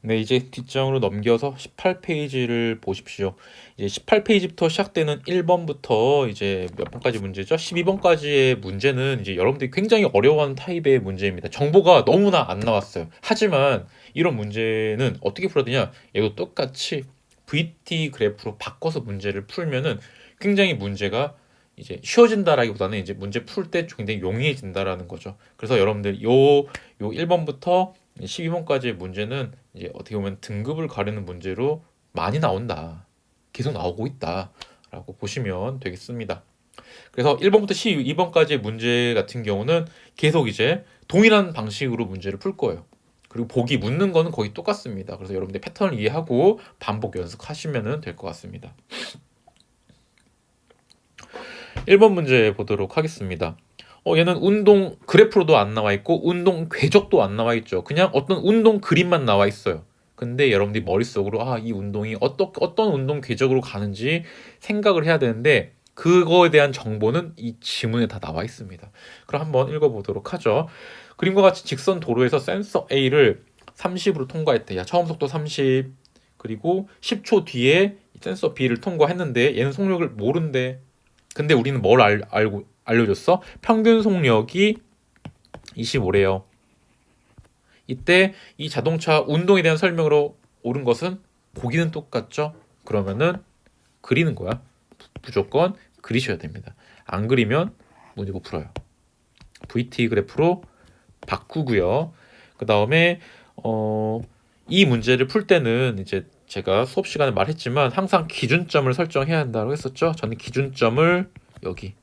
네, 이제 뒷장으로 넘겨서 18페이지를 보십시오. 이제 18페이지부터 시작되는 1번부터 이제 몇 번까지 문제죠? 12번까지의 문제는 이제 여러분들이 굉장히 어려워하는 타입의 문제입니다. 정보가 너무나 안 나왔어요. 하지만 이런 문제는 어떻게 풀어야 되냐? 얘도 똑같이 VT 그래프로 바꿔서 문제를 풀면은 굉장히 문제가 이제 쉬워진다라기보다는 이제 문제 풀 때 굉장히 용이해진다라는 거죠. 그래서 여러분들 요 1번부터 12번까지의 문제는 이제 어떻게 보면 등급을 가르는 문제로 많이 나온다. 계속 나오고 있다라고 보시면 되겠습니다. 그래서 1번부터 12번까지의 문제 같은 경우는 계속 이제 동일한 방식으로 문제를 풀 거예요. 그리고 보기 묻는 거는 거의 똑같습니다. 그래서 여러분들 패턴을 이해하고 반복 연습하시면 될 것 같습니다. 1번 문제 보도록 하겠습니다. 얘는 운동 그래프로도 안 나와 있고 운동 궤적도 안 나와 있죠. 그냥 어떤 운동 그림만 나와 있어요. 근데 여러분들이 머릿속으로 이 운동이 어떤 운동 궤적으로 가는지 생각을 해야 되는데 그거에 대한 정보는 이 지문에 다 나와 있습니다. 그럼 한번 읽어보도록 하죠. 그림과 같이 직선 도로에서 센서 A를 30으로 통과했대. 처음 속도 30, 그리고 10초 뒤에 센서 B를 통과했는데 얘는 속력을 모른대. 근데 우리는 뭘 알려줬어? 평균 속력이 25래요. 이때 이 자동차 운동에 대한 설명으로 옳은 것은 보기는 똑같죠? 그러면은 그리는 거야. 무조건 그리셔야 됩니다. 안 그리면 문제 못 풀어요. VT 그래프로 바꾸고요. 그 다음에 이 문제를 풀 때는 이제 제가 수업 시간에 말했지만 항상 기준점을 설정해야 한다고 했었죠. 저는 기준점을 여기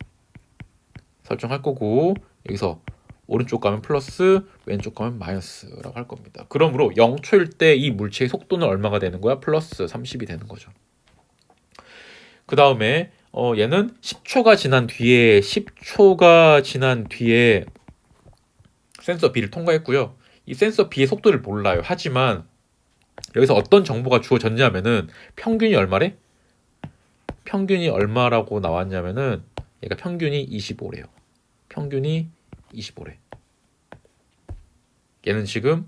설정할 거고 여기서 오른쪽 가면 플러스 왼쪽 가면 마이너스라고 할 겁니다. 그러므로 0초일 때 이 물체의 속도는 얼마가 되는 거야? 플러스 30이 되는 거죠. 그 다음에 얘는 10초가 지난 뒤에 센서 B를 통과했고요. 이 센서 B의 속도를 몰라요. 하지만 여기서 어떤 정보가 주어졌냐면은 평균이 얼마래? 평균이 얼마라고 나왔냐면은 얘가 평균이 25래요. 평균이 25래. 얘는 지금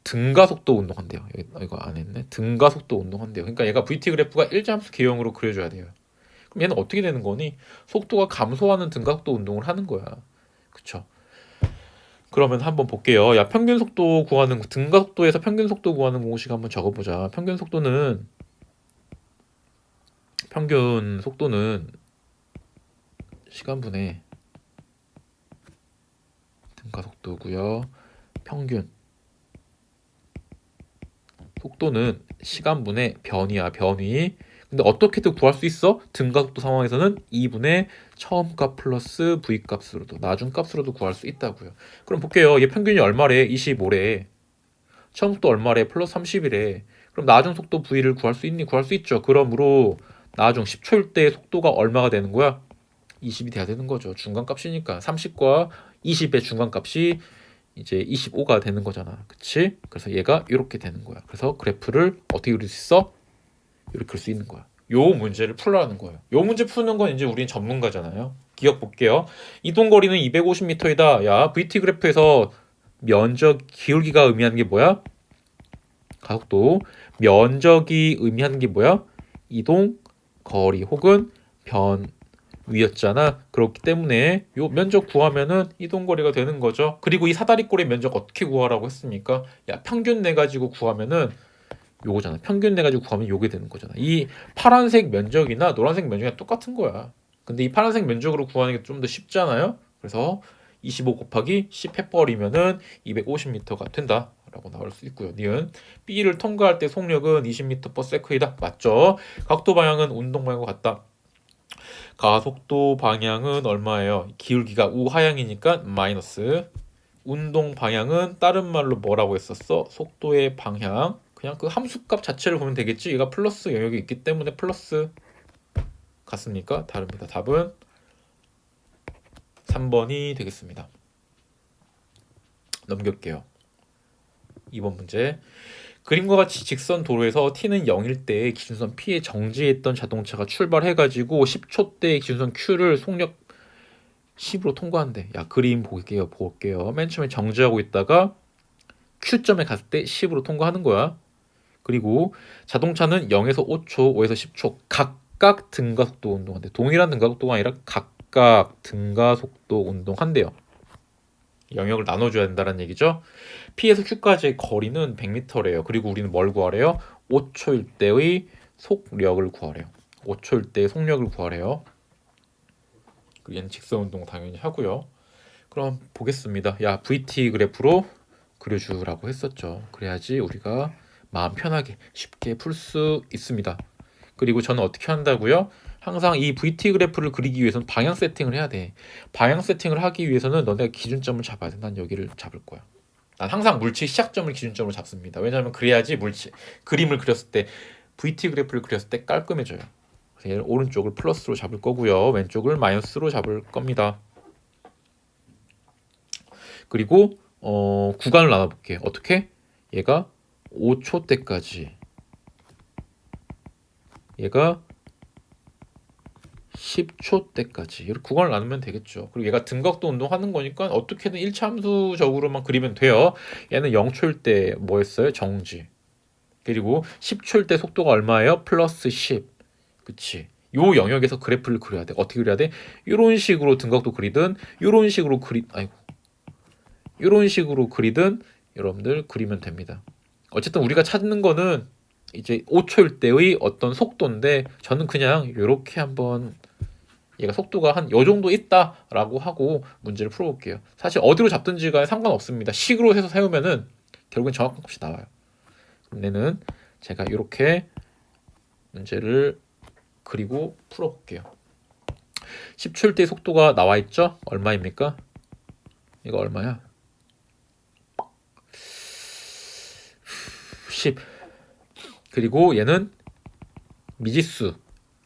등가속도 운동한대요. 이거 안 했네. 등가속도 운동한대요. 그러니까 얘가 VT 그래프가 일자함수 개형으로 그려줘야 돼요. 그럼 얘는 어떻게 되는 거니? 속도가 감소하는 등가속도 운동을 하는 거야. 그쵸? 그러면 한번 볼게요. 평균 속도 구하는 등가속도에서 평균 속도 구하는 공식 한번 적어보자. 평균 속도는 시간분의 등가속도고요. 평균 속도는 시간분의 변이야. 변이. 근데 어떻게든 구할 수 있어? 등가속도 상황에서는 2분의 처음값 플러스 V값으로도 나중값으로도 구할 수 있다고요. 그럼 볼게요. 얘 평균이 얼마래? 25래. 처음 속도 얼마래? 플러스 30이래. 그럼 나중 속도 V를 구할 수 있니? 구할 수 있죠. 그러므로 나중 10초일 때 속도가 얼마가 되는 거야? 20이 돼야 되는 거죠. 중간값이니까 30과 20의 중간값이 이제 25가 되는 거잖아. 그치? 그래서 얘가 이렇게 되는 거야. 그래서 그래프를 어떻게 그릴 수 있어? 이렇게 그릴 수 있는 거야. 요 문제를 풀라는 거예요. 요 문제 푸는 건 이제 우린 전문가잖아요. 기억 볼게요. 이동거리는 250m이다. VT 그래프에서 면적 기울기가 의미하는 게 뭐야? 가속도. 면적이 의미하는 게 뭐야? 이동 거리 혹은 변위였잖아. 그렇기 때문에 요 면적 구하면은 이동거리가 되는 거죠. 그리고 이 사다리꼴의 면적 어떻게 구하라고 했습니까? 평균 내 가지고 구하면은 요거잖아. 평균 내 가지고 구하면 요게 되는 거잖아. 이 파란색 면적이나 노란색 면적이 똑같은 거야. 근데 이 파란색 면적으로 구하는 게 좀 더 쉽잖아요. 그래서 25 곱하기 10 해버리면은 250m가 된다. 라고 나올 수 있고요. 니은 B를 통과할 때 속력은 20m/s이다. 맞죠? 각도 방향은 운동 방향과 같다. 가속도 방향은 얼마예요? 기울기가 우하향이니까 마이너스. 운동 방향은 다른 말로 뭐라고 했었어? 속도의 방향. 그냥 그 함수값 자체를 보면 되겠지. 얘가 플러스 영역이 있기 때문에 플러스 같습니까? 다릅니다. 답은 3번이 되겠습니다. 넘길게요. 2번 문제. 그림과 같이 직선 도로에서 t는 0일 때 기준선 P에 정지했던 자동차가 출발해가지고 10초 때 기준선 Q를 속력 10으로 통과한대. 그림 볼게요. 맨 처음에 정지하고 있다가 Q점에 갔을 때 10으로 통과하는 거야. 그리고 자동차는 0에서 5초, 5에서 10초 각각 등가속도 운동한대. 동일한 등가속도가 아니라 각각 등가속도 운동한대요. 영역을 나눠줘야 된다는 얘기죠. P에서 Q까지의 거리는 100m래요. 그리고 우리는 뭘 구하래요? 5초일 때의 속력을 구하래요. 5초일 때의 속력을 구하래요. 얘는 직선 운동 당연히 하고요. 그럼 보겠습니다. 야, VT 그래프로 그려주라고 했었죠. 그래야지 우리가 마음 편하게 쉽게 풀 수 있습니다. 그리고 저는 어떻게 한다고요? 항상 이 VT 그래프를 그리기 위해서는 방향 세팅을 해야 돼. 방향 세팅을 하기 위해서는 너네가 기준점을 잡아야 돼. 난 여기를 잡을 거야. 난 항상 물체 시작점을 기준점으로 잡습니다. 왜냐하면 그래야지 물체 그림을 그렸을 때 VT 그래프를 그렸을 때 깔끔해져요. 그래서 얘를 오른쪽을 플러스로 잡을 거고요. 왼쪽을 마이너스로 잡을 겁니다. 그리고 구간을 나눠볼게. 어떻게? 얘가 5초 때까지, 얘가 10초 때까지 이렇게 구간을 나누면 되겠죠. 그리고 얘가 등각도 운동하는 거니까 어떻게든 1참수적으로만 그리면 돼요. 얘는 0초일 때 뭐 했어요? 정지. 그리고 10초일 때 속도가 얼마예요? 플러스 10. 그치? 요 영역에서 그래프를 그려야 돼. 어떻게 그려야 돼? 이런 식으로 등각도 그리든 이런 식으로 이런 식으로 그리든 여러분들 그리면 됩니다. 어쨌든 우리가 찾는 거는 이제 5초일 때의 어떤 속도인데 저는 그냥 이렇게 한번 얘가 속도가 한 요 정도 있다라고 하고 문제를 풀어볼게요. 사실 어디로 잡든지가 상관없습니다. 식으로 해서 세우면은 결국엔 정확한 값이 나와요. 그럼 얘는 제가 이렇게 문제를 그리고 풀어볼게요. 10초일 때 속도가 나와 있죠? 얼마입니까? 이거 얼마야? 10. 그리고 얘는 미지수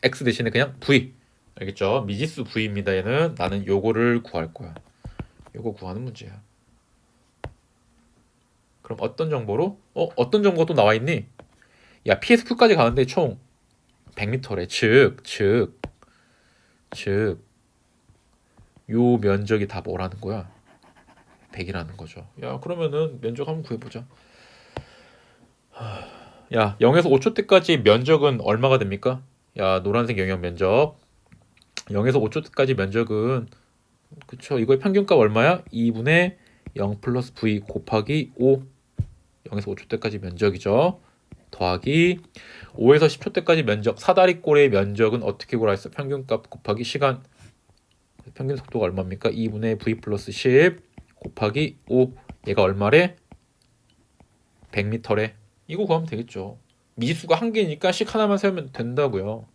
x 대신에 그냥 v. 알겠죠? 미지수 v입니다. 얘는 나는 요거를 구할 거야. 요거 구하는 문제야. 그럼 어떤 정보로? 어떤 정보가 또 나와 있니? 야, P에서 Q까지 가는데 총 100m래. 즉, 요 면적이 다 뭐라는 거야? 100이라는 거죠. 야, 그러면은 면적 한번 구해보자. 야, 0에서 5초 때까지 면적은 얼마가 됩니까? 야, 노란색 영역 면적. 0에서 5초 때까지 면적은 그쵸? 이거의 평균값 얼마야? 2분의 0 플러스 v 곱하기 5. 0에서 5초 때까지 면적이죠. 더하기 5에서 10초 때까지 면적. 사다리꼴의 면적은 어떻게 구할 수 있어? 평균값 곱하기 시간. 평균 속도가 얼마입니까? 2분의 v 플러스 10 곱하기 5. 얘가 얼마래? 100m래. 이거 구하면 되겠죠. 미지수가 한 개니까 식 하나만 세우면 된다고요.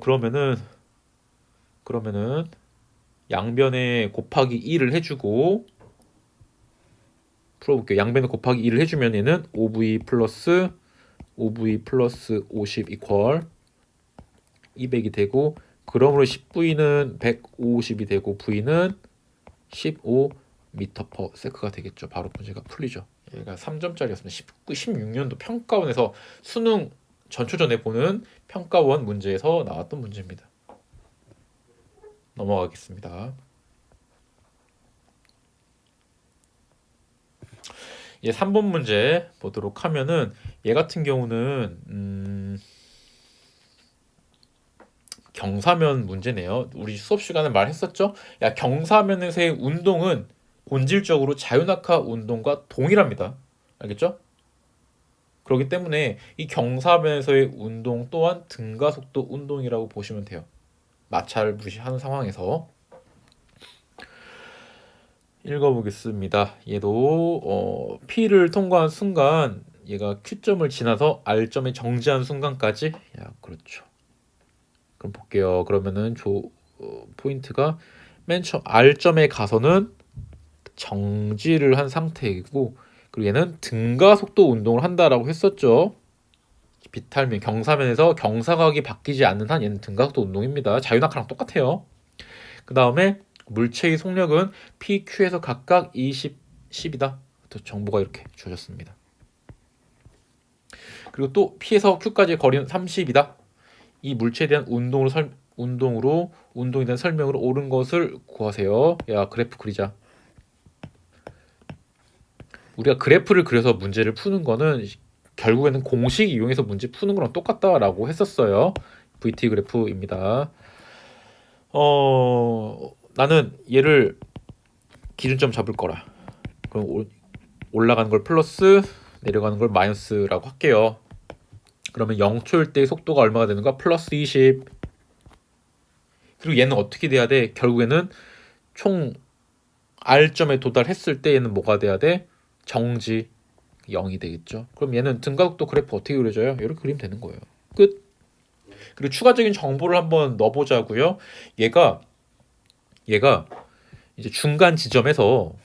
그러면은 양변에 곱하기 1을 해주고 풀어볼게요. 양변에 곱하기 1을 해주면 얘는 5v 플러스 50 이퀄 200이 되고, 그러므로 10v는 150이 되고 v는 15m/s가 되겠죠. 바로 문제가 풀리죠. 얘가 3점짜리였습니다. 16년도 평가원에서 수능 전초전에 보는 평가원 문제에서 나왔던 문제입니다. 넘어가겠습니다. 이제 3번 문제 보도록 하면은 얘 같은 경우는 경사면 문제네요. 우리 수업 시간에 말했었죠? 야, 경사면에서의 운동은 본질적으로 자유낙하 운동과 동일합니다. 알겠죠? 그렇기 때문에 이 경사면에서의 운동 또한 등가속도 운동이라고 보시면 돼요. 마찰 무시하는 상황에서. 읽어보겠습니다. 얘도 P를 통과한 순간 얘가 Q점을 지나서 R점에 정지한 순간까지. 야, 그렇죠. 그럼 볼게요. 그러면은 포인트가 맨 처음 R점에 가서는 정지를 한 상태이고, 그리고 얘는 등가속도 운동을 한다라고 했었죠. 비탈면 경사면에서 경사각이 바뀌지 않는 한 얘는 등가속도 운동입니다. 자유낙하랑 똑같아요. 그 다음에 물체의 속력은 PQ에서 각각 20, 10이다. 또 정보가 이렇게 주어졌습니다. 그리고 또 P에서 Q까지의 거리는 30이다. 이 물체에 대한 운동에 대한 설명으로 옳은 것을 구하세요. 야, 그래프 그리자. 우리가 그래프를 그려서 문제를 푸는 거는 결국에는 공식 이용해서 문제 푸는 거랑 똑같다라고 했었어요. VT 그래프입니다. 나는 얘를 기준점 잡을 거라. 그럼 올라가는 걸 플러스, 내려가는 걸 마이너스라고 할게요. 그러면 0초일 때 속도가 얼마가 되는가? 플러스 20. 그리고 얘는 어떻게 돼야 돼? 결국에는 총 R점에 도달했을 때 얘는 뭐가 돼야 돼? 정지 0이 되겠죠. 그럼 얘는 등가속도 그래프 어떻게 그려져요? 이렇게 그리면 되는 거예요. 끝. 그리고 추가적인 정보를 한번 넣어보자고요. 얘가 이제 중간 지점에서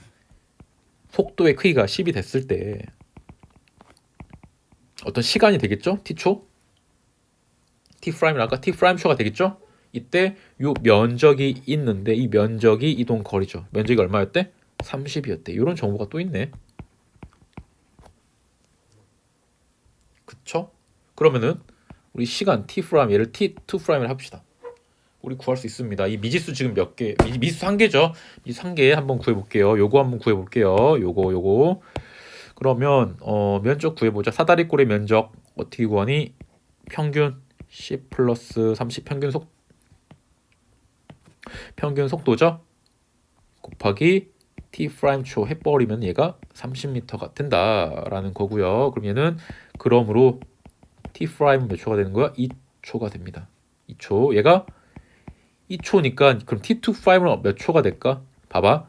속도의 크기가 10이 됐을 때 어떤 시간이 되겠죠? t초? t'을 아까 t'초가 되겠죠? 이때 요 면적이 있는데 이 면적이 이동 거리죠. 면적이 얼마였대? 30이었대. 이런 정보가 또 있네. 그쵸? 그러면은 우리 시간 t' 얘를 t2'을 합시다. 우리 구할 수 있습니다. 이 미지수 지금 몇 개? 미지수 한 개죠. 미지수 한 개 한번 구해볼게요. 요거 한번 구해볼게요. 요거. 그러면 면적 구해보자. 사다리꼴의 면적 어떻게 구하니? 평균 10 플러스 30 평균 속도죠. 곱하기 t'초 해버리면 얘가 30m가 된다라는 거고요. 그럼 얘는 그러므로 t' 몇 초가 되는 거야? 2초가 됩니다. 2초. 얘가 2초니까 그럼 t2'은 몇 초가 될까? 봐봐.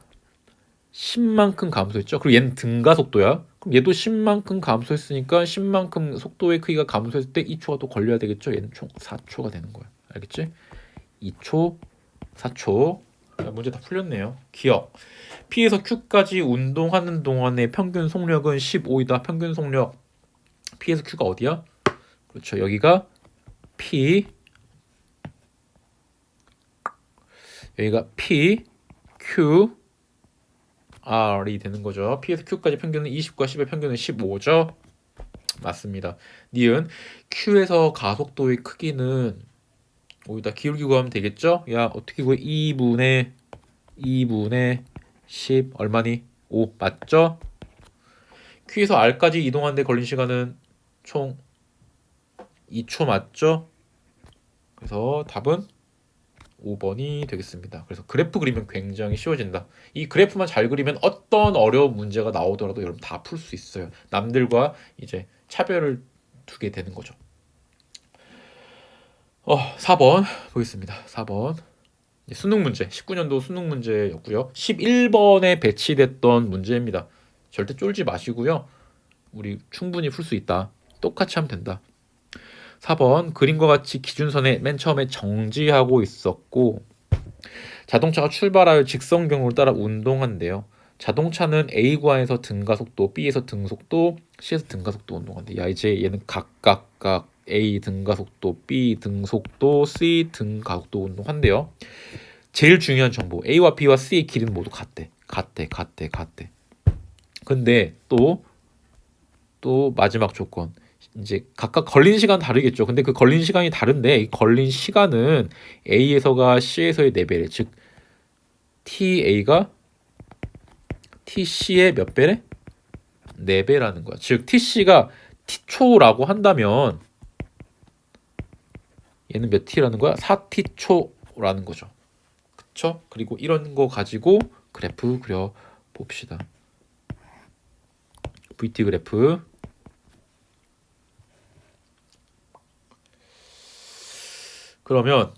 10만큼 감소했죠. 그리고 얘는 등가속도야. 그럼 얘도 10만큼 감소했으니까 10만큼 속도의 크기가 감소했을 때 2초가 또 걸려야 되겠죠. 얘는 총 4초가 되는 거야. 알겠지? 2초, 4초. 문제 다 풀렸네요. 기억. P에서 Q까지 운동하는 동안의 평균 속력은 15이다. 평균 속력. P에서 Q가 어디야? 그렇죠. 여기가 P. 여기가 P, Q, R이 되는 거죠. P에서 Q까지 평균은 20과 10의 평균은 15죠. 맞습니다. 니은 Q에서 가속도의 크기는 여기다 기울기 구하면 되겠죠? 야 어떻게 구해? 2분의 10 얼마니? 5 맞죠? Q에서 R까지 이동하는 데 걸린 시간은 총 2초 맞죠? 그래서 답은 5번이 되겠습니다. 그래서 그래프 그리면 굉장히 쉬워진다. 이 그래프만 잘 그리면 어떤 어려운 문제가 나오더라도 여러분 다 풀 수 있어요. 남들과 이제 차별을 두게 되는 거죠. 4번 보겠습니다. 4번 수능 문제, 19년도 수능 문제였고요. 11번에 배치됐던 문제입니다. 절대 쫄지 마시고요. 우리 충분히 풀 수 있다. 똑같이 하면 된다. 4번 그림과 같이 기준선에 맨 처음에 정지하고 있었고 자동차가 출발하여 직선경로를 따라 운동한대요. 자동차는 A구간에서 등가속도, B에서 등속도, C에서 등가속도 운동한대. 야 이제 얘는 각각 A 등가속도, B 등속도, C 등가속도 운동한대요. 제일 중요한 정보 A와 B와 C의 길이는 모두 같대. 근데 또 마지막 조건 이제 각각 걸린 시간 다르겠죠. 근데 그 걸린 시간이 다른데 이 걸린 시간은 A에서가 C에서의 4배래. 즉 TA가 TC의 몇 배래? 4배라는 거야. 즉 TC가 T초라고 한다면 얘는 몇 T라는 거야? 4T초라는 거죠. 그쵸? 그리고 이런 거 가지고 그래프 그려 봅시다. VT 그래프. 그러면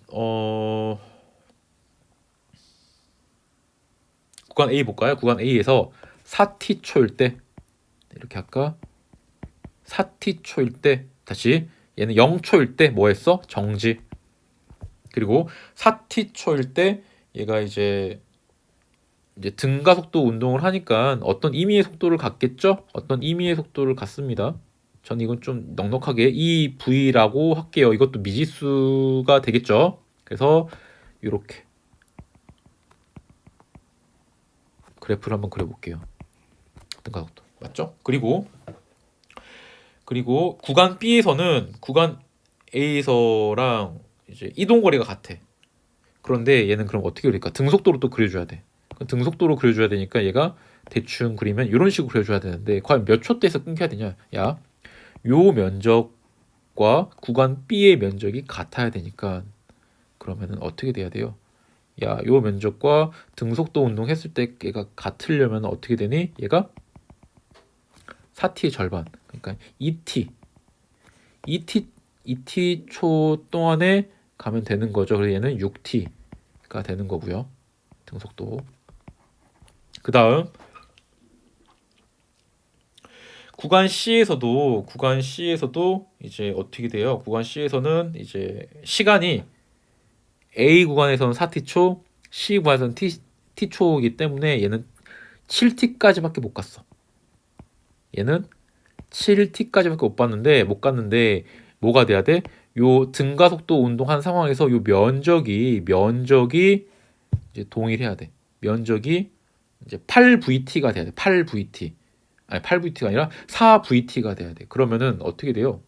구간 A 볼까요? 구간 A에서 4T초일 때 이렇게 할까? 4T초일 때 다시 얘는 0초일 때 뭐 했어? 정지. 그리고 4T초일 때 얘가 이제 등가속도 운동을 하니까 어떤 임의의 속도를 갖겠죠? 어떤 임의의 속도를 갖습니다. 전 이건 좀 넉넉하게 EV라고 할게요. 이것도 미지수가 되겠죠? 그래서 이렇게 그래프를 한번 그려볼게요. 등가속도 맞죠? 그리고 구간 B에서는 구간 A에서랑 이제 이동 거리가 같아. 그런데 얘는 그럼 어떻게 그릴까? 등속도로 또 그려줘야 돼. 등속도로 그려줘야 되니까 얘가 대충 그리면 이런 식으로 그려줘야 되는데 과연 몇 초대에서 끊겨야 되냐? 야, 요 면적과 구간 B의 면적이 같아야 되니까 그러면은 어떻게 돼야 돼요? 야, 요 면적과 등속도 운동 했을 때 얘가 같으려면 어떻게 되니? 얘가 4t의 절반. 그러니까 2t 초 동안에 가면 되는 거죠. 그래서 얘는 6t가 되는 거고요. 등속도. 그다음 구간 C에서도 이제 어떻게 돼요? 구간 C에서는 이제 시간이 A 구간에서는 4t초, C 구간에서는 t초이기 때문에 얘는 7t까지밖에 못 갔어. 얘는 7t까지밖에 못 갔는데 뭐가 돼야 돼? 요 등가속도 운동한 상황에서 요 면적이 이제 동일해야 돼. 면적이 이제 8VT가 돼야 돼. 8VT. 아니 8VT가 아니라 4VT가 돼야 돼. 그러면은 어떻게 돼요?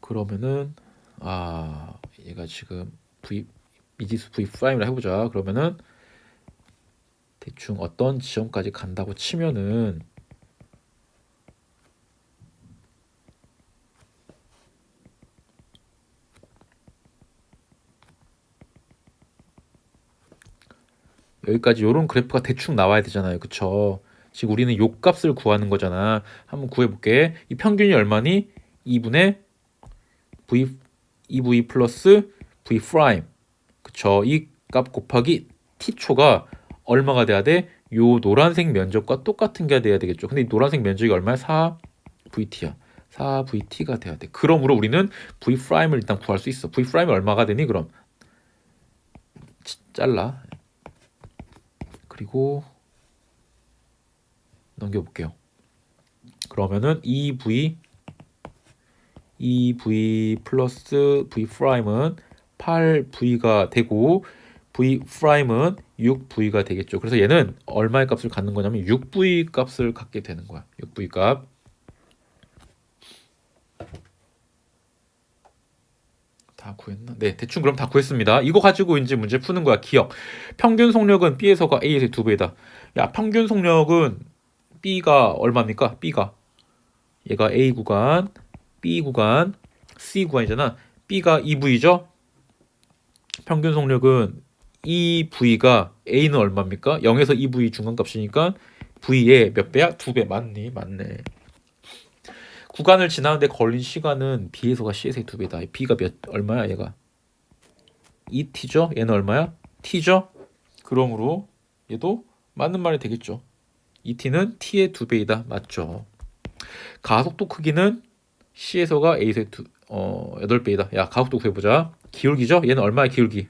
그러면은 얘가 지금 미지수 V'을 해보자. 그러면은 대충 어떤 지점까지 간다고 치면은 여기까지 요런 그래프가 대충 나와야 되잖아요. 그쵸? 지금 우리는 요 값을 구하는 거잖아. 한번 구해볼게. 이 평균이 얼마니? 2분의 EV 플러스 V 프라임. 그쵸? 이 값 곱하기 t초가 얼마가 돼야 돼? 요 노란색 면적과 똑같은 게 돼야 되겠죠. 근데 이 노란색 면적이 얼마야? 4VT야. 4VT가 돼야 돼. 그러므로 우리는 V 프라임을 일단 구할 수 있어. V 프라임이 얼마가 되니? 그럼 잘라. 그리고 넘겨볼게요. 그러면은 EV 플러스 V 프라임은 8V가 되고 V 프라임은 6V가 되겠죠. 그래서 얘는 얼마의 값을 갖는 거냐면 6V 값을 갖게 되는 거야. 6V 값. 다 구했나? 네, 대충 그럼 다 구했습니다. 이거 가지고 이제 문제 푸는 거야. 기억. 평균 속력은 B에서가 A에서 2배다. 야, 평균 속력은 B가 얼마입니까? B가 얘가 A 구간, B 구간, C 구간이잖아. B가 2V죠? 평균 속력은 2V가 A는 얼마입니까? 0에서 2V 중간값이니까 V의 몇 배야? 2배. 맞니? 맞네. 구간을 지나는데 걸린 시간은 B에서가 C에서의 2배다. B가 얼마야 얘가? 2T죠? 얘는 얼마야? T죠? 그러므로 얘도 맞는 말이 되겠죠. 2T는 T의 2배이다. 맞죠? 가속도 크기는 C에서가 A에서의 8배이다. 야, 가속도 구해보자. 기울기죠? 얘는 얼마야 기울기?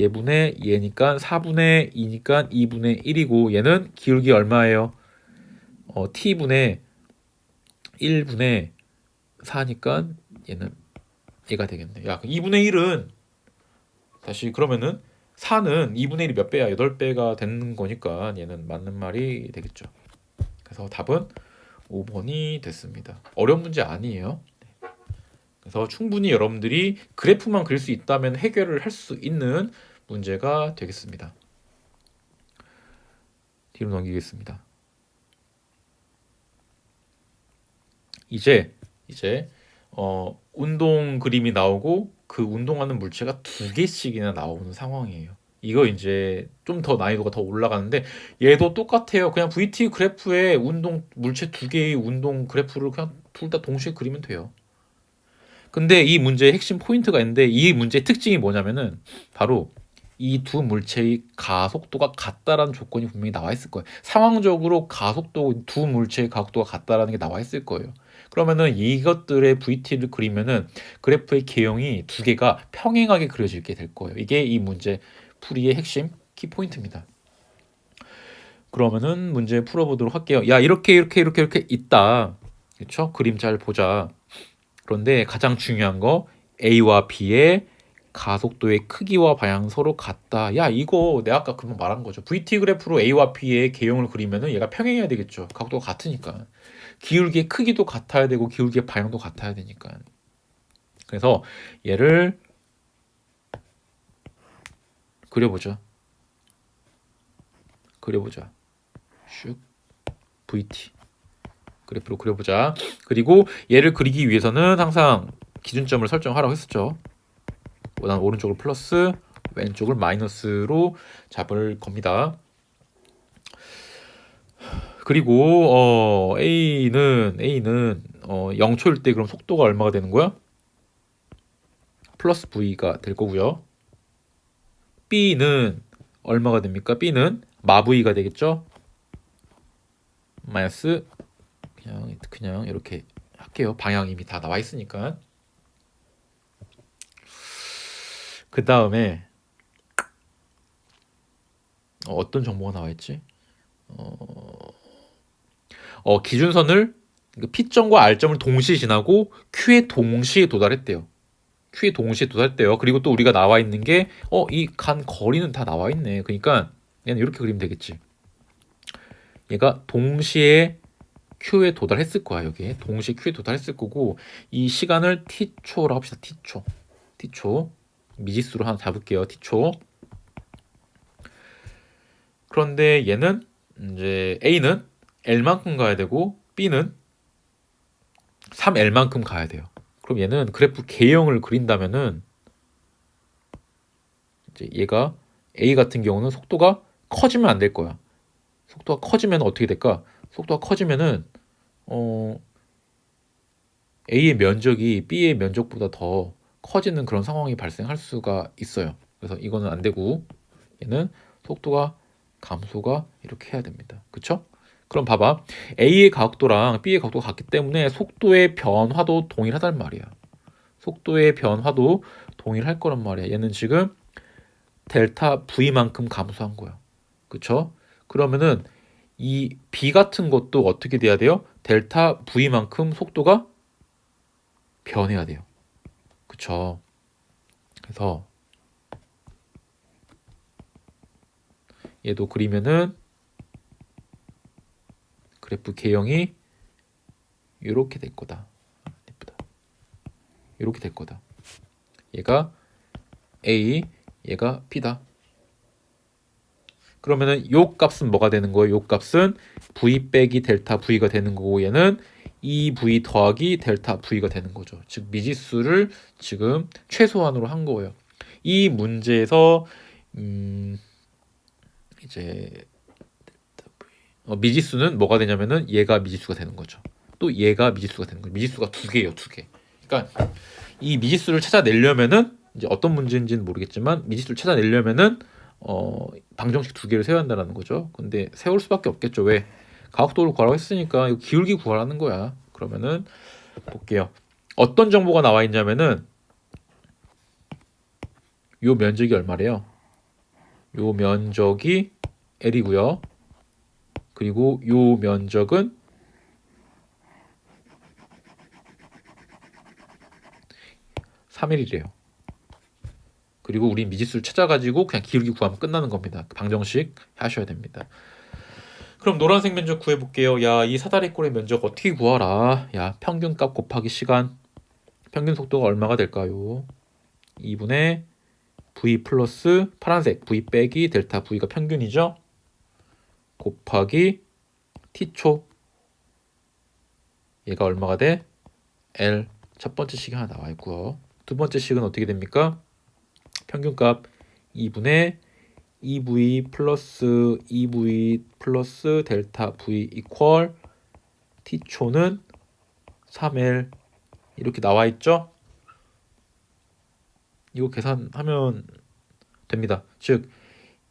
얘분의 얘니까 4분의 2니까 2분의 1이고 얘는 기울기 얼마예요? t분의 1분의 4니까 얘가 되겠네. 야, 2분의 1은 다시 그러면은 4는 2분의 1이 몇 배야? 8배가 되는 거니까 얘는 맞는 말이 되겠죠. 그래서 답은 5번이 됐습니다. 어려운 문제 아니에요. 그래서 충분히 여러분들이 그래프만 그릴 수 있다면 해결을 할 수 있는 문제가 되겠습니다. 뒤로 넘기겠습니다. 이제 운동 그림이 나오고 그 운동하는 물체가 2개씩이나 나오는 상황이에요. 이거 이제 좀 더 난이도가 더 올라가는데 얘도 똑같아요. 그냥 VT 그래프에 운동 물체 2개의 운동 그래프를 그냥 둘 다 동시에 그리면 돼요. 근데 이 문제의 핵심 포인트가 있는데 이 문제의 특징이 뭐냐면은 바로 이 두 물체의 가속도가 같다라는 조건이 분명히 나와 있을 거예요. 상황적으로 두 물체의 가속도가 같다라는 게 나와 있을 거예요. 그러면은 이것들의 VT를 그리면은 그래프의 개형이 2개가 평행하게 그려지게 될 거예요. 이게 이 문제 풀이의 핵심 키포인트입니다. 그러면은 문제 풀어보도록 할게요. 야, 이렇게 있다. 그렇죠? 그림 잘 보자. 그런데 가장 중요한 거 A와 B의 가속도의 크기와 방향 서로 같다. 야, 이거 내가 아까 그만 말한 거죠. VT 그래프로 A와 B의 개형을 그리면은 얘가 평행해야 되겠죠. 각도가 같으니까. 기울기의 크기도 같아야 되고 기울기의 방향도 같아야 되니까. 그래서 얘를 그려보자. 슉 VT 그래프로 그려보자. 그리고 얘를 그리기 위해서는 항상 기준점을 설정하라고 했었죠. 난 오른쪽을 플러스, 왼쪽을 마이너스로 잡을 겁니다. 그리고 A는 0초일 때 그럼 속도가 얼마가 되는 거야? 플러스 V가 될 거고요. B는 얼마가 됩니까? B는 마V가 되겠죠? 마이너스 그냥 이렇게 할게요. 방향 이미 다 나와 있으니까. 그 다음에 어떤 정보가 나와 있지? 기준선을 P점과 R점을 동시에 지나고 Q에 동시에 도달했대요. 그리고 또 우리가 나와 있는 게 이 간 거리는 다 나와 있네. 그러니까 얘는 이렇게 그리면 되겠지. 얘가 동시에 Q에 도달했을 거야. 여기에 동시에 Q에 도달했을 거고 이 시간을 T초라고 합시다. T초 미지수로 하나 잡을게요. T초. 그런데 얘는 이제 A는 L만큼 가야 되고 B는 3L만큼 가야 돼요. 그럼 얘는 그래프 K형을 그린다면은 이제 얘가 A 같은 경우는 속도가 커지면 안 될 거야. 속도가 커지면 어떻게 될까? 속도가 커지면은 A의 면적이 B의 면적보다 더 커지는 그런 상황이 발생할 수가 있어요. 그래서 이거는 안 되고 얘는 속도가 감소가 이렇게 해야 됩니다. 그쵸? 그럼 봐봐. A의 각도랑 B의 각도가 같기 때문에 속도의 변화도 동일하단 말이야. 속도의 변화도 동일할 거란 말이야. 얘는 지금 델타 V만큼 감소한 거야. 그쵸? 그러면은 이 B 같은 것도 어떻게 돼야 돼요? 델타 V만큼 속도가 변해야 돼요. 그쵸? 그래서 얘도 그리면은 그래프 K형이 이렇게 될 거다. 예쁘다. 이렇게 될 거다. 얘가 A, 얘가 B다. 그러면은 요 값은 뭐가 되는 거예요? 요 값은 V 빼기 델타 V가 되는 거고 얘는 2V 더하기 델타 V가 되는 거죠. 즉 미지수를 지금 최소한으로 한 거예요. 이 문제에서 이제 미지수는 뭐가 되냐면은 얘가 미지수가 되는 거죠. 또 얘가 미지수가 되는 거예요. 미지수가 두 개예요, 두 개. 그러니까 이 미지수를 찾아내려면은 이제 어떤 문제인지는 모르겠지만 미지수를 찾아내려면은 방정식 두 개를 세워야 한다는 거죠. 근데 세울 수밖에 없겠죠. 왜? 가속도를 구하라고 했으니까 이거 기울기 구하라는 거야. 그러면은 볼게요. 어떤 정보가 나와 있냐면은 요 면적이 얼마래요? 요 면적이 L이고요. 그리고 요 면적은 3L이래요. 그리고 우리 미지수를 찾아가지고 그냥 기울기 구하면 끝나는 겁니다. 방정식 하셔야 됩니다. 그럼 노란색 면적 구해볼게요. 야, 이 사다리꼴의 면적 어떻게 구하라? 야, 평균값 곱하기 시간. 평균 속도가 얼마가 될까요? 2분의 V 플러스 파란색 V 빼기 델타 V가 평균이죠? 곱하기 T초. 얘가 얼마가 돼? L. 첫 번째 식이 하나 나와 있고요. 두 번째 식은 어떻게 됩니까? 평균값 2분의 2V 플러스 2V 플러스 델타 V 이퀄 T초는 3L 이렇게 나와 있죠? 이거 계산하면 됩니다. 즉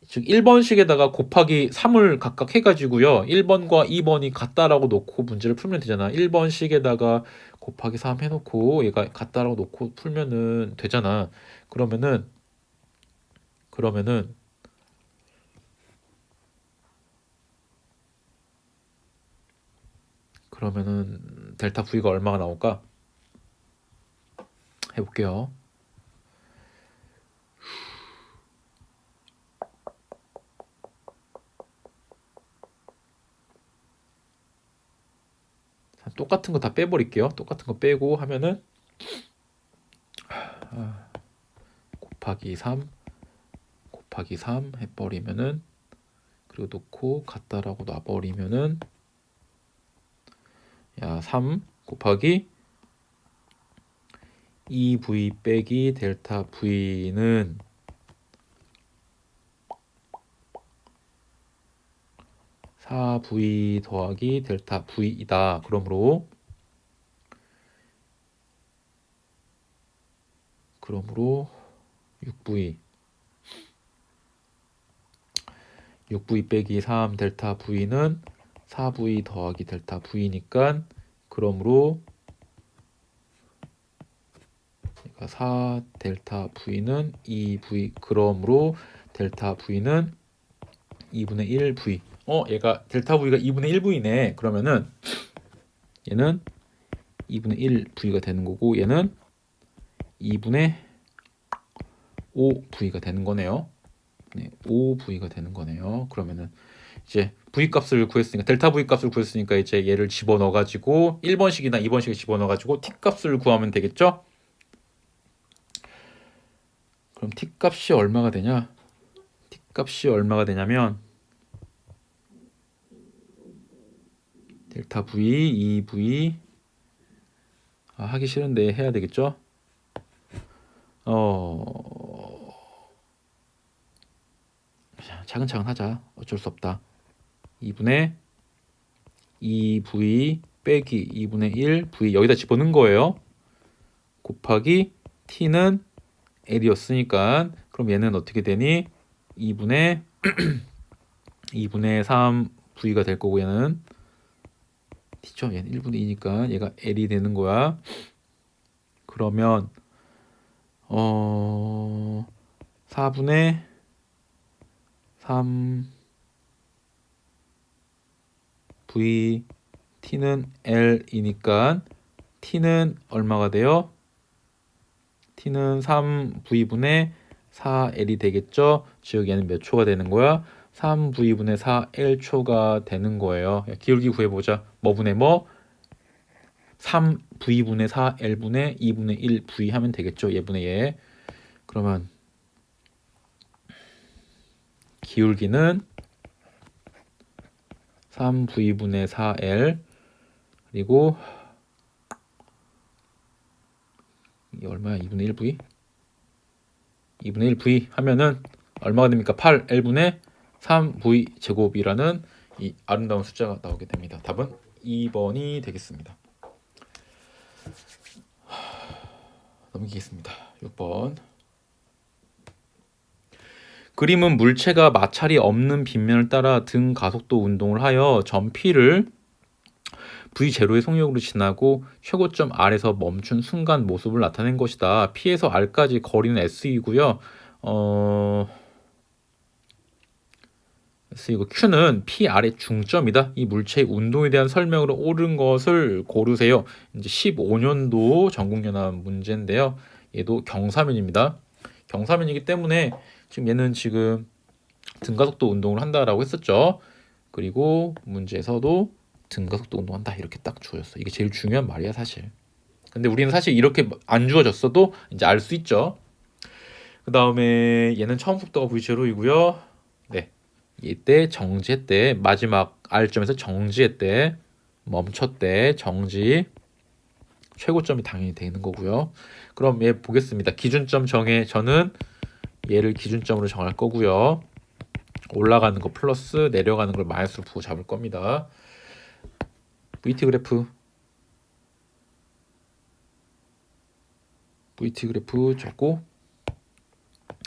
1번식에다가 곱하기 3을 각각 해가지고요. 1번과 2번이 같다라고 놓고 문제를 풀면 되잖아. 1번식에다가 곱하기 3 해놓고 얘가 같다라고 놓고 풀면은 되잖아. 그러면은 델타 V가 얼마가 나올까? 해볼게요. 똑같은 거 다 빼버릴게요. 똑같은 거 빼고 하면은 곱하기 3 곱하기 3 해버리면은, 그리고 놓고 같다라고 놔버리면은, 야, 3 곱하기 2v 빼기 델타 v는 4v 더하기 델타 v이다. 그러므로 6v 빼기 3 델타 v는 4v 더하기 델타 v니까, 그러므로 4 델타 v는 2v, 그러므로 델타 v는 2분의 1v. 얘가 델타 v가 2분의 1v네. 그러면은 얘는 2분의 1v가 되는 거고, 얘는 2분의 5v가 되는 거네요. 네, 5v가 되는 거네요. 그러면은 이제 v 값을 구했으니까, 델타 v 값을 구했으니까 이제 얘를 집어넣어 가지고 1번식이나 2번식을 집어넣어 가지고 t 값을 구하면 되겠죠? 그럼 t 값이 얼마가 되냐? t 값이 얼마가 되냐면 델타 v 2v, 하기 싫은데 해야 되겠죠? 차근차근 하자. 어쩔 수 없다. 2분의 2v 빼기 2분의 1v, 여기다 집어넣은 거예요. 곱하기 t는 l이었으니까, 그럼 얘는 어떻게 되니? 2분의 3v가 될 거고, 얘는 t죠. 얘는 1분의 2니까 얘가 l이 되는 거야. 그러면 4분의 3v t는 l이니까 t는 얼마가 돼요? t는 3v분의 4l이 되겠죠. 즉 얘는 몇 초가 되는 거야? 3v분의 4l초가 되는 거예요. 기울기 구해보자. 뭐분의 뭐? 3v분의 4l분의 2분의 1v 하면 되겠죠. 얘분의 얘. 그러면 기울기는 3v분의 4l, 그리고 이게 얼마야? 2분의 1v? 2분의 1v 하면은 얼마가 됩니까? 8l분의 3v 제곱이라는 이 아름다운 숫자가 나오게 됩니다. 답은 2번이 되겠습니다. 넘기겠습니다. 6번. 그림은 물체가 마찰이 없는 빗면을 따라 등 가속도 운동을 하여 점 P를 V0의 속력으로 지나고 최고점 R에서 멈춘 순간 모습을 나타낸 것이다. P에서 R까지 거리는 S이고요. S이고 Q는 PR의 중점이다. 이 물체의 운동에 대한 설명으로 옳은 것을 고르세요. 이제 15년도 전국연합 문제인데요. 얘도 경사면입니다. 경사면이기 때문에 지금 얘는 지금 등가속도 운동을 한다라고 했었죠. 그리고 문제에서도 등가속도 운동한다 이렇게 딱 주어졌어. 이게 제일 중요한 말이야 사실. 근데 우리는 사실 이렇게 안 주어졌어도 이제 알 수 있죠. 그 다음에 얘는 처음 속도가 V0이고요. 네, 이때 정지했대. 마지막 R점에서 정지했대. 멈췄대. 정지. 최고점이 당연히 되는 거고요. 그럼 얘 보겠습니다. 기준점 정해. 저는 얘를 기준점으로 정할 거고요. 올라가는 거 플러스 내려가는 걸 마이너스로 부호 잡을 겁니다. VT 그래프 적고,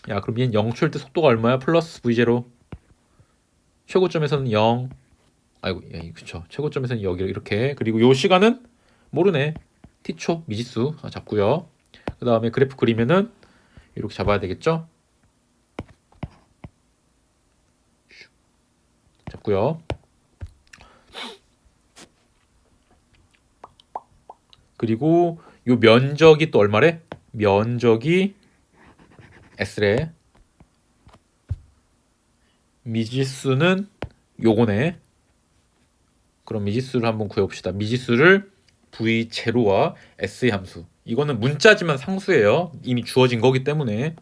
야 그럼 얘는 0초일 때 속도가 얼마야? 플러스 V0. 최고점에서는 0. 아이고, 야, 그쵸. 최고점에서는 여기 이렇게. 그리고 요 시간은 모르네. t초 미지수 잡고요. 그 다음에 그래프 그리면은 이렇게 잡아야 되겠죠. 잡고요. 그리고 요 면적이 또 얼마래? 면적이 S래. 미지수는 요거네. 그럼 미지수를 한번 구해봅시다. 미지수를 V0와 S의 함수. 이거는 문자지만 상수예요. 이미 주어진 거기 때문에.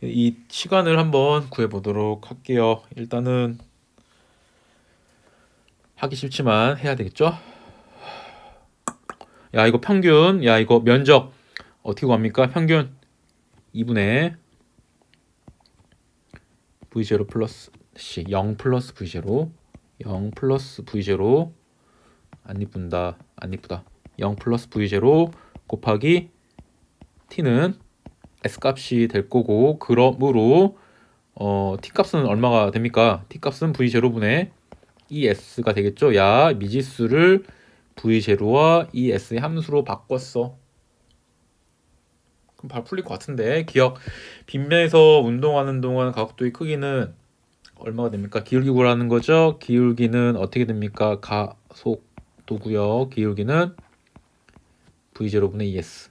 이 시간을 한번 구해보도록 할게요. 일단은 하기 싫지만 해야 되겠죠? 야, 이거 평균, 야, 이거 면적 어떻게 구합니까? 평균 2분의 V0 플러스 C 0 플러스 V0 0 플러스 V0 안 이쁜다 안 이쁘다 0 플러스 V0 곱하기 T는 S값이 될 거고, 그러므로 T값은 얼마가 됩니까? T값은 V0분의 ES가 되겠죠. 야, 미지수를 V0와 ES의 함수로 바꿨어. 그럼 바로 풀릴 것 같은데. 기억, 빗면에서 운동하는 동안 각도의 크기는 얼마가 됩니까? 기울기 구하는 거죠. 기울기는 어떻게 됩니까? 가속도고요. 기울기는 V0분의 ES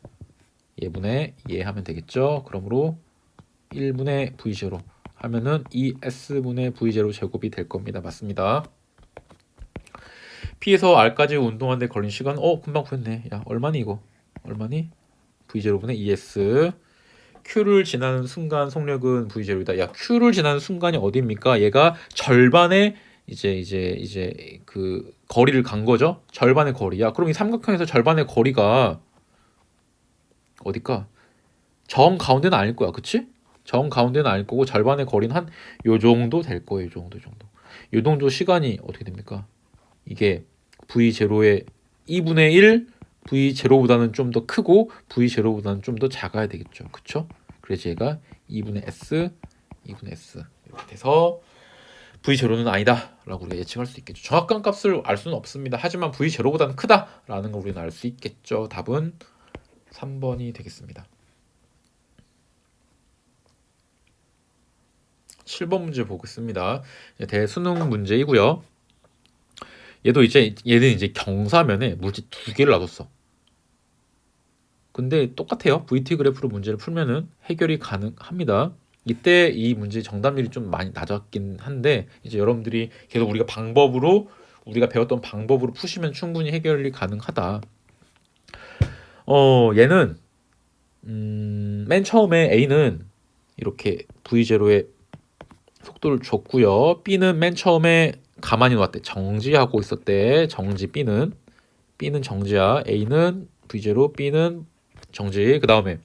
예분의 예 하면 되겠죠. 그러므로 1분의 V0 하면은 ES분의 V0 제곱이 될 겁니다. 맞습니다. P에서 R까지 운동하는데 걸린 시간 금방 구했네. 야, 얼마니 이거? 얼마니? V0분의 ES. Q를 지나는 순간 속력은 V0이다. 야, Q를 지나는 순간이 어디입니까? 얘가 절반의 이제 그 거리를 간 거죠. 절반의 거리야. 그럼 이 삼각형에서 절반의 거리가 어딜까? 정 가운데는 아닐 거야. 그치? 정 가운데는 아닐 거고 절반의 거리는 한 요 정도 될 거예요. 요 정도 시간이 어떻게 됩니까? 이게 V0의 2분의 1 V0보다는 좀 더 크고 V0보다는 좀 더 작아야 되겠죠. 그쵸? 그래서 얘가 2분의 S 이렇게 돼서 V0는 아니다 라고 우리가 예측할 수 있겠죠. 정확한 값을 알 수는 없습니다. 하지만 V0보다는 크다라는 걸 우리는 알 수 있겠죠. 답은 3번이 되겠습니다. 7번 문제 보겠습니다. 대수능 문제이고요. 얘는 이제 경사면에 물질 두 개를 놔뒀어. 근데 똑같아요. VT 그래프로 문제를 풀면은 해결이 가능합니다. 이때 이 문제 정답률이 좀 많이 낮았긴 한데, 이제 여러분들이 계속 우리가 배웠던 방법으로 푸시면 충분히 해결이 가능하다. 얘는 맨 처음에 A는 이렇게 V0의 속도를 줬고요. B는 맨 처음에 가만히 놓았대. 정지하고 있었대. 정지 B는 정지야. A는 V0, B는 정지. 그 다음에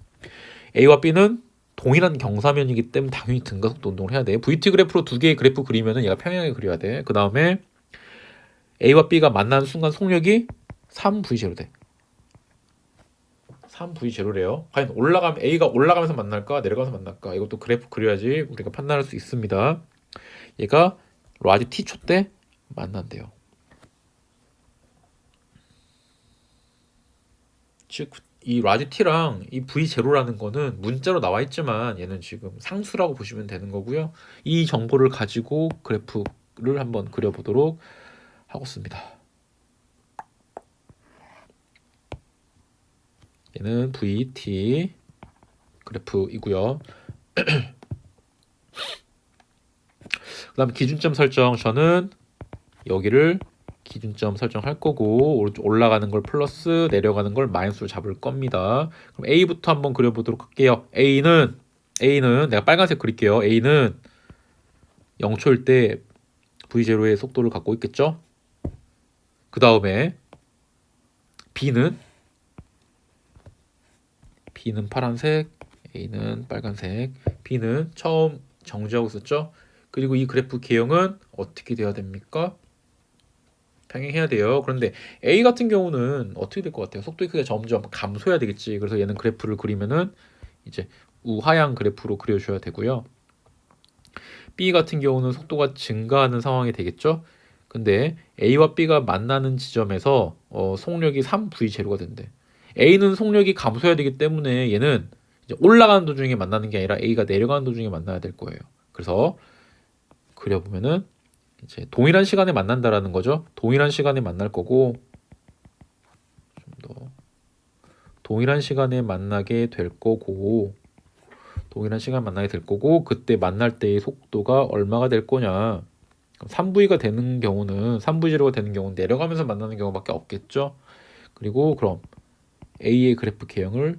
A와 B는 동일한 경사면이기 때문에 당연히 등가속도 운동을 해야 돼. VT 그래프로 두 개의 그래프 그리면은 얘가 평행하게 그려야 돼. 그 다음에 A와 B가 만나는 순간 속력이 3V0 돼. 3V0래요. 과연 A가 올라가면서 만날까 내려가면서 만날까, 이것도 그래프 그려야지 우리가 판단할 수 있습니다. 얘가 라지 T초 때 만난대요. 즉 이 라지 T랑 이 V0라는 거는 문자로 나와 있지만 얘는 지금 상수라고 보시면 되는 거고요. 이 정보를 가지고 그래프를 한번 그려보도록 하겠습니다. 얘는 VT 그래프이고요. 그 다음 기준점 설정, 저는 여기를 기준점 설정할 거고 올라가는 걸 플러스 내려가는 걸 마이너스로 잡을 겁니다. 그럼 A부터 한번 그려보도록 할게요. A는 내가 빨간색 그릴게요. A는 0초일 때 V0의 속도를 갖고 있겠죠. 그 다음에 B는 파란색, A는 빨간색. B는 처음 정지하고 있었죠. 그리고 이 그래프 개형은 어떻게 돼야 됩니까? 평행해야 돼요. 그런데 A 같은 경우는 어떻게 될 것 같아요? 속도의 크기가 점점 감소해야 되겠지. 그래서 얘는 그래프를 그리면은 이제 우하향 그래프로 그려줘야 되고요. B 같은 경우는 속도가 증가하는 상황이 되겠죠. 근데 A와 B가 만나는 지점에서 속력이 3V0가 된대. A는 속력이 감소해야 되기 때문에 얘는 이제 올라가는 도중에 만나는 게 아니라 A가 내려가는 도중에 만나야 될 거예요. 그래서 그려보면은 이제 동일한 시간에 만난다라는 거죠. 동일한 시간에 만날 거고, 좀 더 동일한 시간에 만나게 될 거고, 그때 만날 때의 속도가 얼마가 될 거냐. 3V가 되는 경우는 3V0가 되는 경우는 내려가면서 만나는 경우밖에 없겠죠. 그리고 그럼 A의 그래프 개형을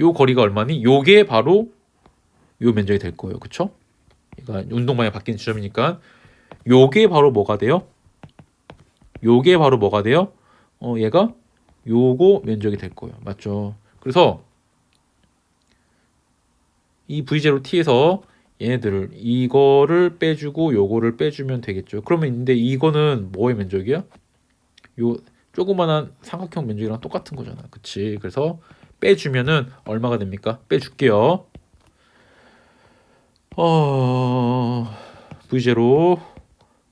요 거리가 얼마니? 요게 바로 요 면적이 될 거예요. 그쵸? 그러니까 운동 방향 바뀐 지점이니까 요게 바로 뭐가 돼요? 요게 바로 뭐가 돼요? 얘가 요거 면적이 될 거예요. 맞죠? 그래서 이 V0t에서 얘네들을 이거를 빼주고 요거를 빼주면 되겠죠. 그러면 근데 이거는 뭐의 면적이야? 요 조그만한 삼각형 면적이랑 똑같은 거잖아. 그치? 그래서 빼주면은 얼마가 됩니까? 빼줄게요. V0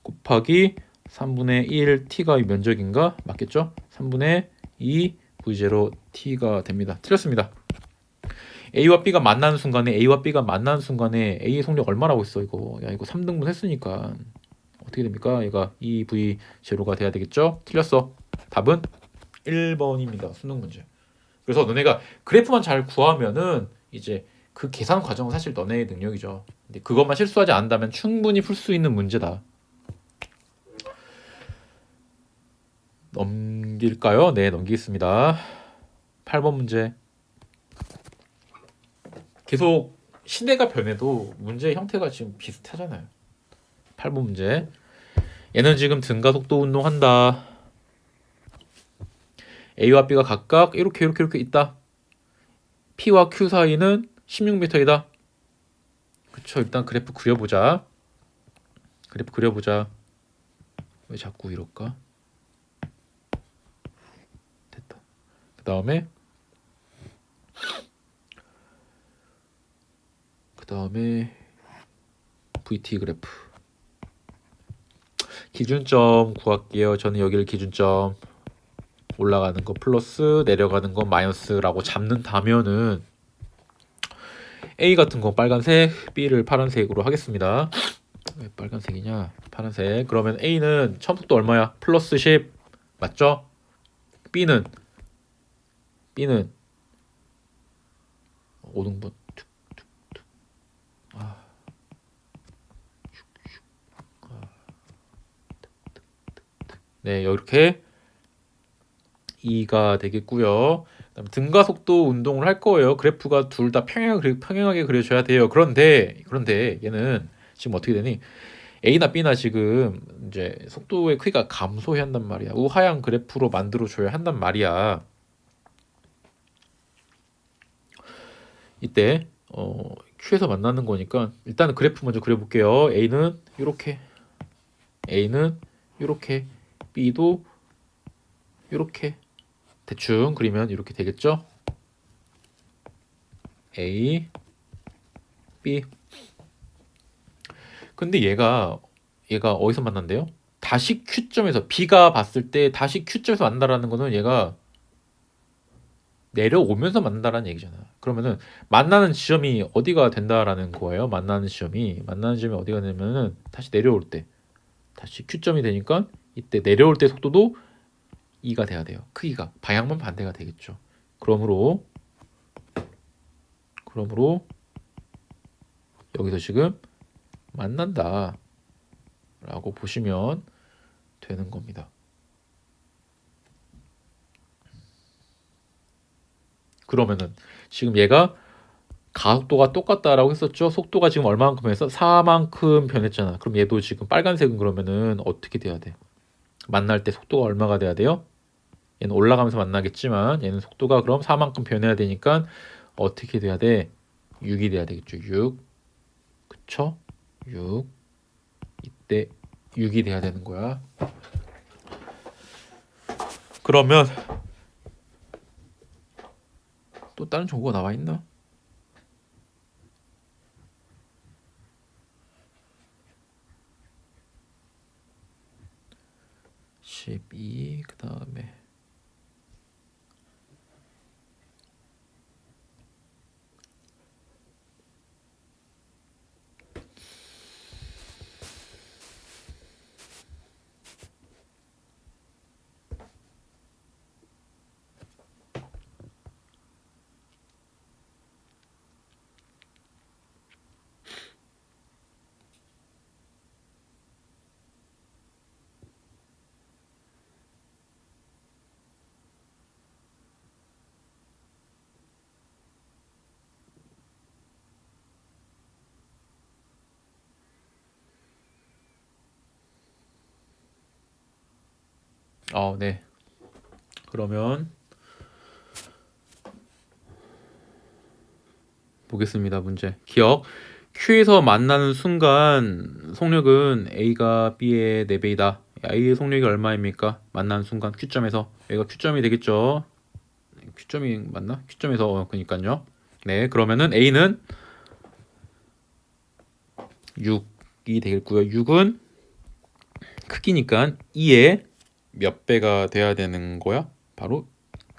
곱하기 3분의 1 t가 이 면적인가? 맞겠죠? 3분의 2 V0 t가 됩니다. 틀렸습니다. A와 B가 만나는 순간에 A의 속력 얼마라고 했어 이거. 야 이거 3등분 했으니까 어떻게 됩니까? 얘가 2V0가 돼야 되겠죠? 틀렸어. 답은 1번입니다. 수능 문제. 그래서 너네가 그래프만 잘 구하면은 이제 그 계산 과정은 사실 너네의 능력이죠. 근데 그것만 실수하지 않는다면 충분히 풀 수 있는 문제다. 넘길까요? 네, 넘기겠습니다. 8번 문제. 계속 시대가 변해도 문제의 형태가 지금 비슷하잖아요. 8번 문제. 얘는 지금 등가속도 운동한다. A와 B가 각각 이렇게 있다. P와 Q 사이는 16m이다. 그쵸, 일단 그래프 그려보자. 왜 자꾸 이럴까? 됐다. 그 다음에 VT 그래프. 기준점 구할게요. 저는 여기를 기준점 올라가는 거 플러스 내려가는 거 마이너스라고 잡는다면은 A 같은 거 빨간색, B를 파란색으로 하겠습니다. 왜 빨간색이냐? 파란색. 그러면 A는 처음 속도 얼마야? 플러스 10 맞죠? B는 5등분. 네, 이렇게 2가 되겠고요. 그다음에 등가 속도 운동을 할 거예요. 그래프가 둘 다 평행하게 그려져야 돼요. 그런데 얘는 지금 어떻게 되니? A나 B나 지금 이제 속도의 크기가 감소해야 한단 말이야. 우하향 그래프로 만들어 줘야 한단 말이야. 이때 Q에서 만나는 거니까 일단은 그래프 먼저 그려볼게요. A는 이렇게, B도 이렇게 대충 그리면 이렇게 되겠죠? A, B. 근데 얘가 어디서 만난대요? 다시 Q점에서 B가 봤을 때 다시 Q점에서 만난다라는 거는 얘가 내려오면서 만난다라는 얘기잖아. 그러면은 만나는 지점이 어디가 된다라는 거예요? 만나는 지점이 어디가 되면은 다시 내려올 때 다시 Q점이 되니까 이때 내려올 때 속도도 2가 돼야 돼요. 크기가 방향만 반대가 되겠죠. 그러므로 여기서 지금 만난다 라고 보시면 되는 겁니다. 그러면은 지금 얘가 가속도가 똑같다라고 했었죠. 속도가 지금 얼마만큼 해서 4만큼 변했잖아. 그럼 얘도 지금 빨간색은 그러면은 어떻게 돼야 돼? 만날 때 속도가 얼마가 돼야 돼요? 얘는 올라가면서 만나겠지만 얘는 속도가 그럼 4만큼 변해야 되니까 어떻게 돼야 돼? 6이 돼야 되겠죠. 6. 그쵸? 6. 이때 6이 돼야 되는 거야. 그러면 또 다른 정보가 나와 있나? 12 그다음에 네. 그러면 보겠습니다. 문제. 기억. Q에서 만나는 순간 속력은 A가 B의 4배이다. A의 속력이 얼마입니까? 만나는 순간 Q점에서. 여기가 Q점이 되겠죠? Q점이 맞나? Q점에서 그러니까요. 네, 그러면은 A는 6이 되겠고요. 6은 크기니까 2의 몇 배가 돼야 되는 거야? 바로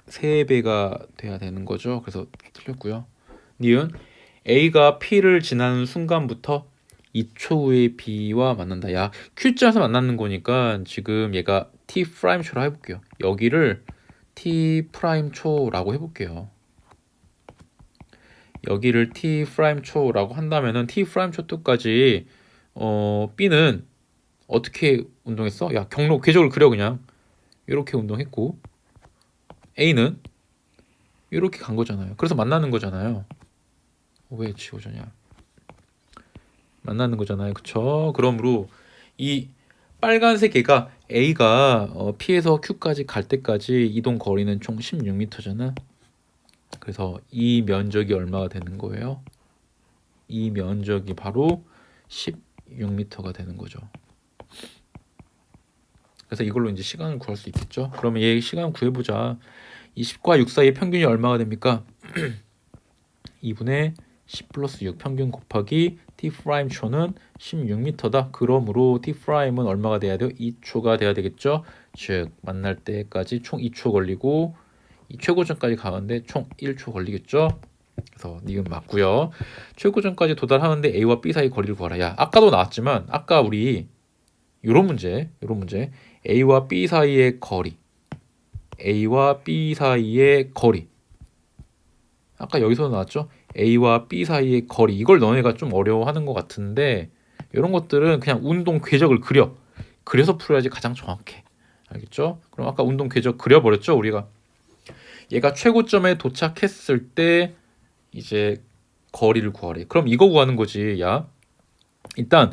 3배가 돼야 되는 거죠. 그래서 틀렸고요. 니은 A가 P를 지나는 순간부터 2초 후에 B와 만난다. 야, Q자에서 만나는 거니까 지금 얘가 T 프라임 초로 해볼게요. 여기를 T 프라임 초라고 해볼게요. 여기를 T 프라임 초라고 한다면은 T 프라임 초 때까지 B는 어떻게 운동했어? 야, 경로 궤적을 그려 그냥. 이렇게 운동했고 A는 이렇게 간 거잖아요. 그래서 만나는 거잖아요. 왜 지워졌냐? 만나는 거잖아요. 그쵸? 그러므로 이 빨간색 개가 A가 P에서 Q까지 갈 때까지 이동 거리는 총 16m잖아. 그래서 이 면적이 얼마가 되는 거예요? 이 면적이 바로 16m가 되는 거죠. 그래서 이걸로 이제 시간을 구할 수 있겠죠. 그러면 얘 시간 구해보자. 20과 6 사이의 평균이 얼마가 됩니까? 2분의 10 플러스 6 평균 곱하기 t 프라임 초는 16m다. 그러므로 t 프라임은 얼마가 돼야 돼요? 2초가 돼야 되겠죠. 즉 만날 때까지 총 2초 걸리고 이 최고점까지 가는데 총 1초 걸리겠죠. 그래서 니은 맞고요. 최고점까지 도달하는데 A와 B 사이 거리를 구하라. 야, 아까도 나왔지만 아까 우리 요런 문제 A와 B 사이의 거리 A와 B 사이의 거리 아까 여기서 나왔죠? A와 B 사이의 거리 이걸 너네가 좀 어려워하는 것 같은데 이런 것들은 그냥 운동 궤적을 그려서 풀어야지 가장 정확해. 알겠죠? 그럼 아까 운동 궤적 그려버렸죠? 우리가 얘가 최고점에 도착했을 때 이제 거리를 구하래. 그럼 이거 구하는 거지. 야, 일단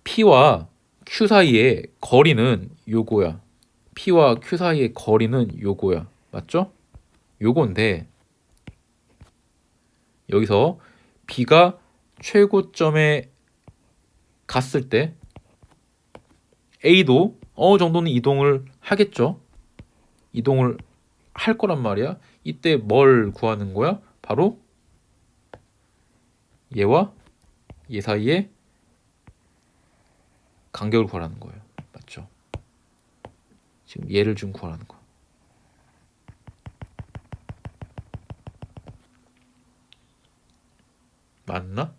P와 Q 사이의 거리는 요거야. P와 Q 사이의 거리는 요거야. 맞죠? 요건데 여기서 B가 최고점에 갔을 때 A도 어느 정도는 이동을 하겠죠. 이동을 할 거란 말이야. 이때 뭘 구하는 거야? 바로 얘와 얘 사이의 간격을 구하라는 거예요. 맞죠? 지금 얘를 좀 구하라는 거야. 맞나?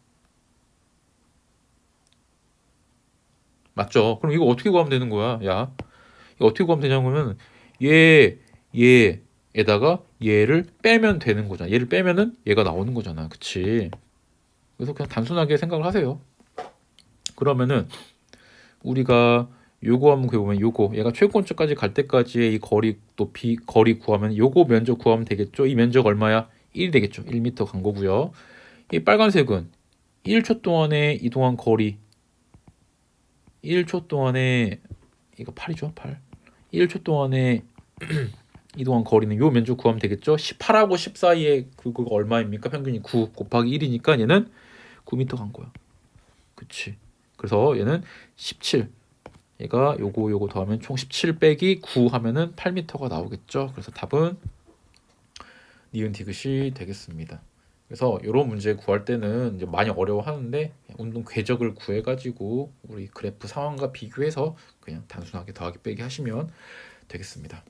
맞죠? 그럼 이거 어떻게 구하면 되는 거야? 야, 이거 어떻게 구하면 되냐면 얘에다가 얘를 빼면 되는 거잖아. 얘를 빼면은 얘가 나오는 거잖아. 그치? 그래서 그냥 단순하게 생각을 하세요. 그러면은 우리가 요거 한번 구해보면 요거 얘가 최고점까지 갈 때까지의 이 거리 높이 거리 구하면 요거 면적 구하면 되겠죠. 이 면적 얼마야? 1이 되겠죠. 1m 간 거고요. 이 빨간색은 1초 동안에 이동한 거리 1초 동안에 이거 8이죠. 8 1초 동안에 이동한 거리는 요 면적 구하면 되겠죠. 18하고 10 사이에 그거 얼마입니까? 평균이 9 곱하기 1이니까 얘는 9m 간 거야. 그치? 그래서 얘는 17 얘가 요거 더하면 총 17 빼기 9 하면은 8m가 나오겠죠. 그래서 답은 니은 디귿이 되겠습니다. 그래서 이런 문제 구할 때는 이제 많이 어려워하는데 운동 궤적을 구해가지고 우리 그래프 상황과 비교해서 그냥 단순하게 더하기 빼기 하시면 되겠습니다.